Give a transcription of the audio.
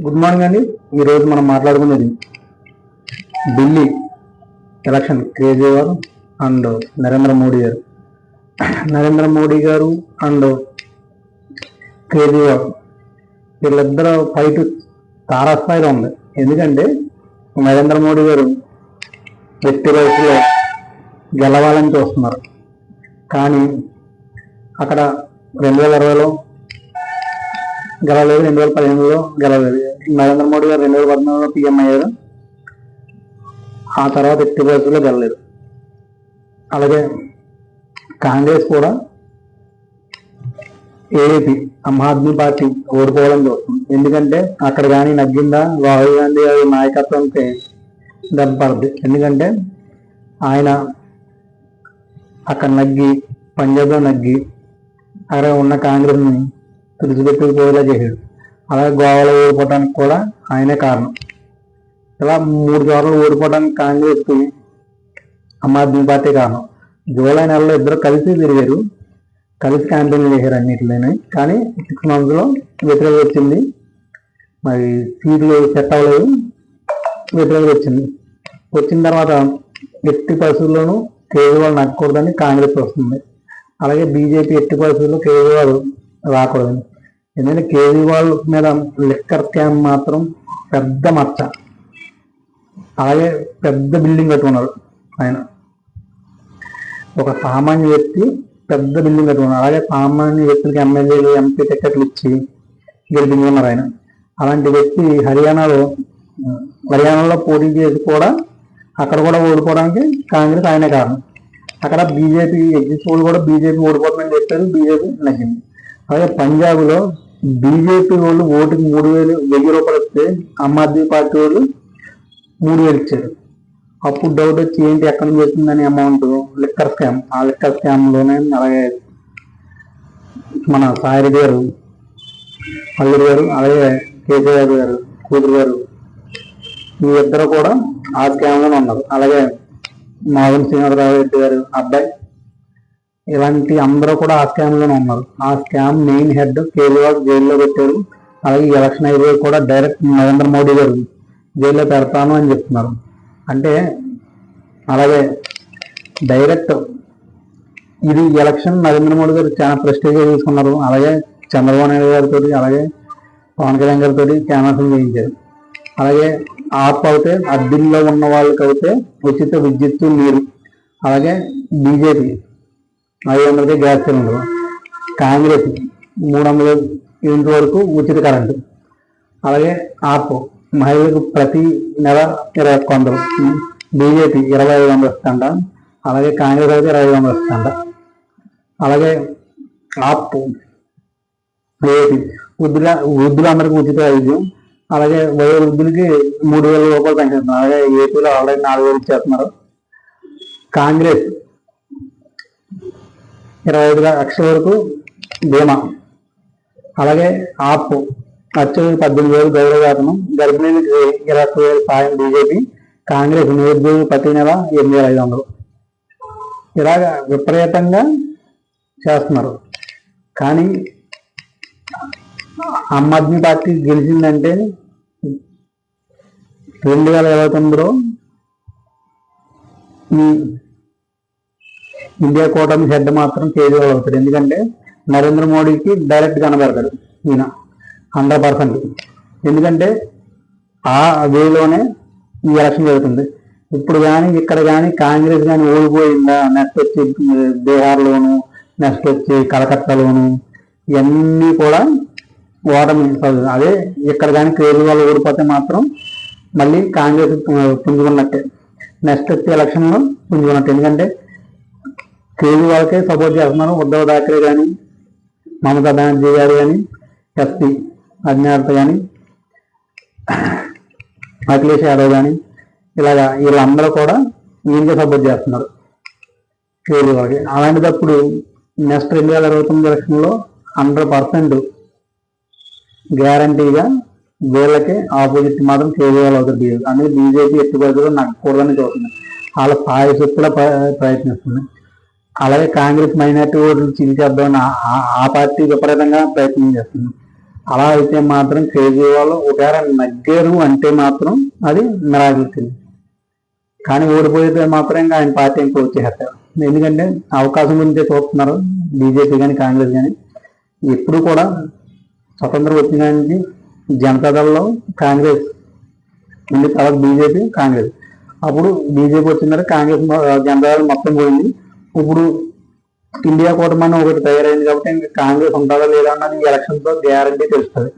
Good morning అండి. ఈరోజు మనం మాట్లాడుకునేది ఢిల్లీ ఎలక్షన్ కేజ్రీవాల్ అండ్ నరేంద్ర మోడీ గారు. నరేంద్ర మోడీ గారు అండ్ కేజ్రీవాల్ వీళ్ళిద్దరూ ఫైట్ తారాస్థాయిలో ఉంది. ఎందుకంటే నరేంద్ర మోడీ గారు వ్యక్తి వయసులో గెలవాలని చూస్తున్నారు. కానీ అక్కడ 2020లో గెలవలేదు, 2015లో గెలవలేదు. నరేంద్ర మోడీ గారు 2014లో పీఎం అయ్యారు. ఆ తర్వాత ఎట్టి పరిస్థితుల్లో గెలలేదు. అలాగే కాంగ్రెస్ కూడా ఏపీ ఆమ్ ఆద్మీ పార్టీ ఓడిపోవడం చూస్తుంది. ఎందుకంటే అక్కడ కానీ నగ్గిందా రాహుల్ గాంధీ గారి నాయకత్వంకి దెబ్బపడుద్ది. ఎందుకంటే ఆయన అక్కడ నగ్గి, పంజాబ్లో నగ్గి అక్కడ ఉన్న కాంగ్రెస్ని తుడిచిపెట్టుకుపోయేలా చేశాడు. అలాగే గోవాలో ఓడిపోవడానికి కూడా ఆయనే కారణం. ఇలా 3 చోట్ల ఓడిపోవడానికి కాంగ్రెస్కి ఆమ్ ఆద్మీ పార్టీ కారణం. జూలై నెలలో ఇద్దరు కలిసి తిరిగారు, కలిసి క్యాంపెయిన్ చేశారు అన్నింటిలోనే. కానీ 6 monthsలో వ్యతిరేకత వచ్చింది. మరి సీట్లు సెట్ అవ్వలేదు, వ్యతిరేకత వచ్చింది. వచ్చిన తర్వాత ఎట్టి పరిస్థితుల్లోనూ కేజ్రీవాల్ నక్కకూడదని కాంగ్రెస్ వస్తుంది. అలాగే బీజేపీ ఎట్టి పరిస్థితుల్లో కేజ్రీవాల్ రాకూడదు. ఎందుకంటే కేజ్రీవాల్ మీద లిక్కర్ స్కామ్ మాత్రం పెద్ద మచ్చ. అలాగే పెద్ద బిల్డింగ్ కట్టుకున్నారు ఆయన. ఒక సామాన్య వ్యక్తి పెద్ద బిల్డింగ్ కట్టుకున్నారు. అలాగే సామాన్య వ్యక్తులకి ఎమ్మెల్యేలు, ఎంపీ టికెట్లు ఇచ్చి గెలిపించుకున్నారు ఆయన. అలాంటి వ్యక్తి హర్యానాలో పోటీ చేసి కూడా అక్కడ కూడా ఓడిపోవడానికి కాంగ్రెస్ ఆయనే కారణం. అక్కడ బీజేపీ ఎగ్జిట్ పోల్ కూడా బీజేపీ ఓడిపోతుందని చెప్పారు, బీజేపీ నచ్చింది. అలాగే పంజాబ్లో బీజేపీ వాళ్ళు ఓటుకి 3,000 రూపాయలు ఇస్తే ఆమ్ ఆద్మీ పార్టీ వాళ్ళు 3,000 ఇచ్చారు. అప్పుడు డౌట్ వచ్చి ఏంటి ఎక్కడి నుంచి వచ్చిందని అమౌంట్, లిక్కర్ స్కామ్. ఆ లిక్కర్ స్కామ్లోనే అలాగే మన సాయిరెడ్డి గారు, అల్లుడు గారు, అలాగే కేసీఆర్ గారు కూతురు గారు, ఈ ఇద్దరు కూడా ఆ స్కామ్లోనే ఉన్నారు. అలాగే మాధవ్ శ్రీనివాసరావు రెడ్డి గారు అబ్బాయి, ఇలాంటి అందరూ కూడా ఆ స్కామ్లోనే ఉన్నారు. ఆ స్కామ్ మెయిన్ హెడ్ కేజ్రీవాల్ జైల్లో పెట్టారు. అలాగే ఈ ఎలక్షన్ అయిపోయి కూడా డైరెక్ట్ నరేంద్ర మోడీ గారు జైల్లో పెడతాను అని చెప్తున్నారు. అంటే అలాగే డైరెక్ట్ ఇది ఎలక్షన్ నరేంద్ర మోడీ గారు చాలా ప్రెస్టేజ్గా తీసుకున్నారు. అలాగే చంద్రబాబు నాయుడు గారితో, అలాగే పవన్ కళ్యాణ్ గారితో క్యాన్వాసింగ్ చేయించారు. అలాగే ఆప్ అయితే అద్దెల్లో ఉన్న వాళ్ళకి అయితే ఉచిత విద్యుత్తు, నీరు. అలాగే బీజేపీ 500కి గ్యాస్ సిలిండర్. కాంగ్రెస్ 300 యూనిట్ వరకు ఉచిత కరెంటు. అలాగే ఆప్ మహిళలకు ప్రతి నెల 2100. బీజేపీ 2,500 ఇస్తుంట. అలాగే కాంగ్రెస్ అయితే 2,500 ఇస్తుంట. అలాగే ఆప్ ఏపీ వృద్ధులందరికీ ఉచిత వైద్యం. అలాగే వృద్ధులకి 3,000 రూపాయలు పెంచుతున్నారు. అలాగే ఏపీలో ఆల్రెడీ 4,000 ఇచ్చేస్తున్నారు. కాంగ్రెస్ 25 లక్షల వరకు బీమా. అలాగే ఆప్ అత్యధిక 18,000 గౌరవ వేతనం. గర్భిణీలకి 20,000 సాయం బీజేపీ. కాంగ్రెస్ నిరుద్యోగులు ప్రతి నెల 8,500. ఇలాగ విపరీతంగా చేస్తున్నారు. కానీ ఆమ్ ఆద్మీ పార్టీ గెలిచిందంటే 2029లో ఈ ఇండియా కూటమి హెడ్ మాత్రం కేజ్రీవాల్ అవుతాడు. ఎందుకంటే నరేంద్ర మోడీకి డైరెక్ట్ కనబడతాడు ఈయన 100%. ఎందుకంటే ఆ వేలోనే ఈ ఎలక్షన్ జరుగుతుంది. ఇప్పుడు కానీ ఇక్కడ కానీ కాంగ్రెస్ కానీ ఓడిపోయిందా, నెక్స్ట్ వచ్చి బీహార్లోను, నెక్స్ట్ వచ్చి కలకత్తాలోను, ఇవన్నీ కూడా ఓటమి. అదే ఇక్కడ కానీ కేజ్రీవాల్ ఓడిపోతే మాత్రం మళ్ళీ కాంగ్రెస్ పుంజుకున్నట్టే, నెక్స్ట్ వచ్చే ఎలక్షన్లో పుంజుకున్నట్టు. ఎందుకంటే కేజ్రీవాల్కే సపోర్ట్ చేస్తున్నారు ఉద్ధవ్ ఠాక్రే కానీ, మమతా బెనర్జీ గారు కానీ, ఎస్పీ అధినేత కానీ, అఖిలేష్ యాదవ్ కానీ, ఇలాగా వీళ్ళందరూ కూడా ఈయనకే సపోర్ట్ చేస్తున్నారు కేజ్రీవాల్కి. అలాంటిదప్పుడు నెక్స్ట్ 2029 ఎలక్షన్లో 100% గ్యారంటీగా వీళ్ళకి ఆపోజిట్ మాత్రం కేజ్రీవాల్ అవుతుంది. అందుకే బీజేపీ ఎట్టి పరిస్థితుల్లో నక్కకూడదని చూస్తుంది. వాళ్ళ సాయశక్తిలో ప్రయత్నిస్తుంది. అలాగే కాంగ్రెస్ మైనార్టీ ఓట్లు చీల్చేద్దామని ఆ పార్టీ విపరీతంగా ప్రయత్నం చేస్తుంది. అలా అయితే మాత్రం కేజ్రీవాల్ ఒకవేళ నగ్గారు అంటే మాత్రం అది మిరాకిల్. కానీ ఓడిపోతే మాత్రం ఇంకా ఆయన పార్టీ ఇంకా వచ్చేస్తారు. ఎందుకంటే అవకాశం గురించే చూస్తున్నారు బీజేపీ కానీ కాంగ్రెస్ కానీ. ఎప్పుడు కూడా స్వతంత్రం వచ్చిన నుంచి జనతాదళలో కాంగ్రెస్ ఉంది, తర్వాత బీజేపీ కాంగ్రెస్. అప్పుడు బీజేపీ వచ్చిన కాంగ్రెస్ జనతాదళం మొత్తం పోయింది. ఇప్పుడు ఇండియా కూటమి ఒకటి తయారైంది కాబట్టి ఇంకా కాంగ్రెస్ ఉంటుందా లేదా అన్నది ఈ ఎలక్షన్తో గ్యారంటీ తెలుస్తుంది.